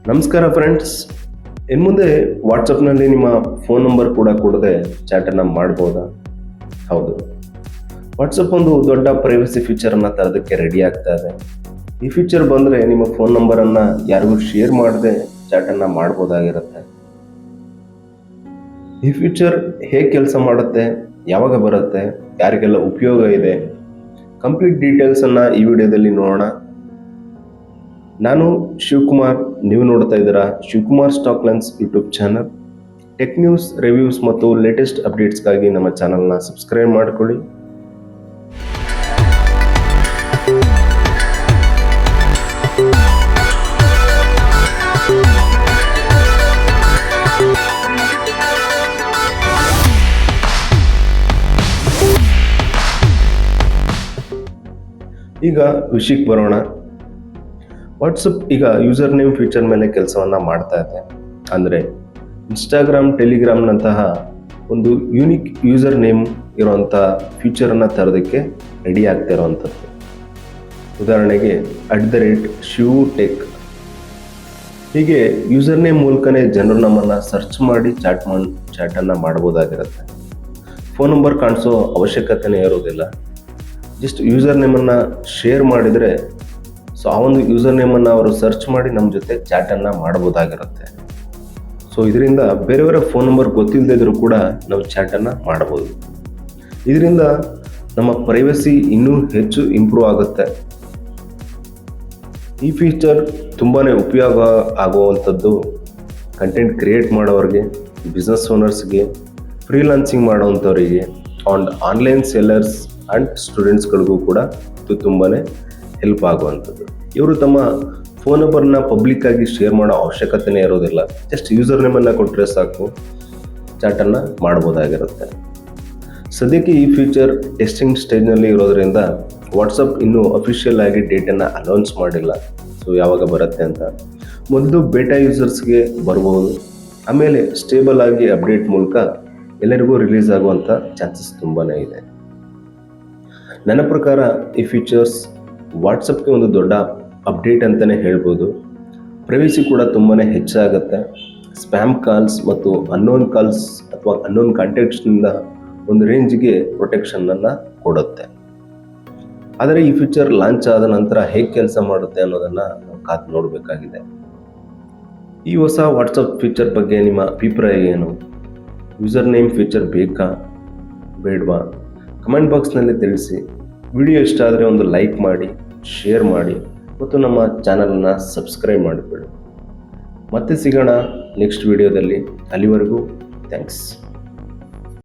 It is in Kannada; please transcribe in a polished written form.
ನಮಸ್ಕಾರ ಫ್ರೆಂಡ್ಸ್. ಇನ್ನು ಮುಂದೆ ವಾಟ್ಸಪ್ನಲ್ಲಿ ನಿಮ್ಮ ಫೋನ್ ನಂಬರ್ ಕೂಡ ಕೊಡದೆ ಚಾಟನ್ನು ಮಾಡ್ಬೋದಾ? ಹೌದು, ವಾಟ್ಸಪ್ ಒಂದು ದೊಡ್ಡ ಪ್ರೈವಸಿ ಫೀಚರನ್ನು ತರೋದಕ್ಕೆ ರೆಡಿ ಆಗ್ತಾ ಇದೆ. ಈ ಫೀಚರ್ ಬಂದರೆ ನಿಮ್ಮ ಫೋನ್ ನಂಬರನ್ನು ಯಾರಿಗೂ ಶೇರ್ ಮಾಡದೆ ಚಾಟನ್ನು ಮಾಡ್ಬೋದಾಗಿರುತ್ತೆ. ಈ ಫೀಚರ್ ಹೇಗೆ ಕೆಲಸ ಮಾಡುತ್ತೆ, ಯಾವಾಗ ಬರುತ್ತೆ, ಯಾರಿಗೆಲ್ಲ ಉಪಯೋಗ ಇದೆ, ಕಂಪ್ಲೀಟ್ ಡೀಟೇಲ್ಸನ್ನು ಈ ವಿಡಿಯೋದಲ್ಲಿ ನೋಡೋಣ. ನಾನು ಶಿವಕುಮಾರ್, ನೀವು ನೋಡ್ತಾ ಇದ್ದೀರಾ Shivakumar stock lens YouTube channel. Tech news, reviews ಮತ್ತು ಲೇಟೆಸ್ಟ್ ಅಪ್ಡೇಟ್ಸ್ಗಾಗಿ ನಮ್ಮ ಚಾನಲ್ನ ಸಬ್ಸ್ಕ್ರೈಬ್ ಮಾಡಿಕೊಳ್ಳಿ. ಈಗ ವಿಷಯಕ್ಕೆ ಬರೋಣ. ವಾಟ್ಸಪ್ ಈಗ ಯೂಸರ್ ನೇಮ್ ಫೀಚರ್ ಮೇಲೆ ಕೆಲಸವನ್ನು ಮಾಡ್ತಾ ಇದೆ. ಅಂದರೆ ಇನ್ಸ್ಟಾಗ್ರಾಮ್, ಟೆಲಿಗ್ರಾಮ್ನಂತಹ ಒಂದು ಯೂನಿಕ್ ಯೂಸರ್ ನೇಮ್ ಇರೋವಂಥ ಫೀಚರನ್ನು ತರೋದಕ್ಕೆ ರೆಡಿ ಆಗ್ತಾ ಇರೋವಂಥದ್ದು. ಉದಾಹರಣೆಗೆ @ಶಿವಟೆಕ್. ಹೀಗೆ ಯೂಸರ್ ನೇಮ್ ಮೂಲಕನೇ ಜನರು ನಮ್ಮನ್ನು ಸರ್ಚ್ ಮಾಡಿ ಚಾಟನ್ನು ಮಾಡ್ಬೋದಾಗಿರುತ್ತೆ. ಫೋನ್ ನಂಬರ್ ಕಾಣಿಸೋ ಅವಶ್ಯಕತೆನೇ ಇರೋದಿಲ್ಲ. ಜಸ್ಟ್ ಯೂಸರ್ ನೇಮನ್ನು ಶೇರ್ ಮಾಡಿದರೆ ಆ ಒಂದು ಯೂಸರ್ ನೇಮನ್ನು ಅವರು ಸರ್ಚ್ ಮಾಡಿ ನಮ್ಮ ಜೊತೆ ಚಾಟನ್ನು ಮಾಡ್ಬೋದಾಗಿರುತ್ತೆ. ಇದರಿಂದ ಬೇರೆಯವರ ಫೋನ್ ನಂಬರ್ ಗೊತ್ತಿಲ್ಲದೆ ಇದ್ರೂ ಕೂಡ ನಾವು ಚಾಟನ್ನು ಮಾಡ್ಬೋದು. ಇದರಿಂದ ನಮ್ಮ ಪ್ರೈವಸಿ ಇನ್ನೂ ಹೆಚ್ಚು ಇಂಪ್ರೂವ್ ಆಗುತ್ತೆ. ಈ ಫೀಚರ್ ತುಂಬಾ ಉಪಯೋಗ ಆಗುವಂಥದ್ದು ಕಂಟೆಂಟ್ ಕ್ರಿಯೇಟ್ ಮಾಡೋರಿಗೆ, ಬಿಸ್ನೆಸ್ ಓನರ್ಸ್ಗೆ, ಫ್ರೀಲಾನ್ಸಿಂಗ್ ಮಾಡೋವಂಥವರಿಗೆ, ಆನ್ಲೈನ್ ಸೆಲ್ಲರ್ಸ್ ಆ್ಯಂಡ್ ಸ್ಟೂಡೆಂಟ್ಸ್ಗಳಿಗೂ ಕೂಡ ಇದು ತುಂಬಾ ಹೆಲ್ಪ್ ಆಗುವಂಥದ್ದು. ಇವರು ತಮ್ಮ ಫೋನ್ ನಂಬರ್ನ ಪಬ್ಲಿಕ್ ಆಗಿ ಶೇರ್ ಮಾಡೋ ಅವಶ್ಯಕತೆನೇ ಇರೋದಿಲ್ಲ. ಜಸ್ಟ್ ಯೂಸರ್ ನೇಮನ್ನು ಕೊಟ್ಟರೆ ಸಾಕು, ಚಾಟನ್ನು ಮಾಡ್ಬೋದಾಗಿರುತ್ತೆ. ಸದ್ಯಕ್ಕೆ ಈ ಫೀಚರ್ ಟೆಸ್ಟಿಂಗ್ ಸ್ಟೇಜ್ನಲ್ಲಿ ಇರೋದ್ರಿಂದ ವಾಟ್ಸಪ್ ಇನ್ನೂ ಅಫಿಷಿಯಲ್ ಆಗಿ ಡೇಟನ್ನು ಅನೌನ್ಸ್ ಮಾಡಿಲ್ಲ. ಯಾವಾಗ ಬರುತ್ತೆ ಅಂತ. ಮೊದಲು ಬೇಟಾ ಯೂಸರ್ಸ್ಗೆ ಬರ್ಬೋದು, ಆಮೇಲೆ ಸ್ಟೇಬಲ್ ಆಗಿ ಅಪ್ಡೇಟ್ ಮೂಲಕ ಎಲ್ಲರಿಗೂ ರಿಲೀಸ್ ಆಗುವಂಥ ಚಾನ್ಸಸ್ ತುಂಬಾ ಇದೆ. ನನ್ನ ಪ್ರಕಾರ ಈ ಫೀಚರ್ಸ್ ವಾಟ್ಸಪ್ಗೆ ಒಂದು ದೊಡ್ಡ ಅಪ್ಡೇಟ್ ಅಂತಲೇ ಹೇಳ್ಬೋದು. ಪ್ರೈವಸಿ ಕೂಡ ತುಂಬಾ ಹೆಚ್ಚಾಗುತ್ತೆ. ಸ್ಪ್ಯಾಮ್ ಕಾಲ್ಸ್ ಮತ್ತು ಅನ್ನೋನ್ ಕಾಲ್ಸ್ ಅಥವಾ ಅನ್ನೋನ್ ಕಾಂಟ್ಯಾಕ್ಟ್ಸ್ನಿಂದ ಒಂದು ರೇಂಜ್ಗೆ ಪ್ರೊಟೆಕ್ಷನನ್ನು ಕೊಡುತ್ತೆ. ಆದರೆ ಈ ಫೀಚರ್ ಲಾಂಚ್ ಆದ ನಂತರ ಹೇಗೆ ಕೆಲಸ ಮಾಡುತ್ತೆ ಅನ್ನೋದನ್ನು ನಾವು ಕಾದು ನೋಡಬೇಕಾಗಿದೆ. ಈ ಹೊಸ ವಾಟ್ಸಪ್ ಫೀಚರ್ ಬಗ್ಗೆ ನಿಮ್ಮ ಅಭಿಪ್ರಾಯ ಏನು? ಯೂಸರ್ ನೇಮ್ ಫೀಚರ್ ಬೇಕಾ ಬೇಡವಾ? ಕಮೆಂಟ್ ಬಾಕ್ಸ್ನಲ್ಲಿ ತಿಳಿಸಿ. ವಿಡಿಯೋ ಇಷ್ಟ ಆದರೆ ಒಂದು ಲೈಕ್ ಮಾಡಿ, ಶೇರ್ ಮಾಡಿ ಮತ್ತು ನಮ್ಮ ಚಾನಲನ್ನು ಸಬ್ಸ್ಕ್ರೈಬ್ ಮಾಡಿಕೊಳ್ಳಿ. ಮತ್ತೆ ಸಿಗೋಣ ನೆಕ್ಸ್ಟ್ ವಿಡಿಯೋದಲ್ಲಿ. ಅಲ್ಲಿವರೆಗೂ ಥ್ಯಾಂಕ್ಸ್.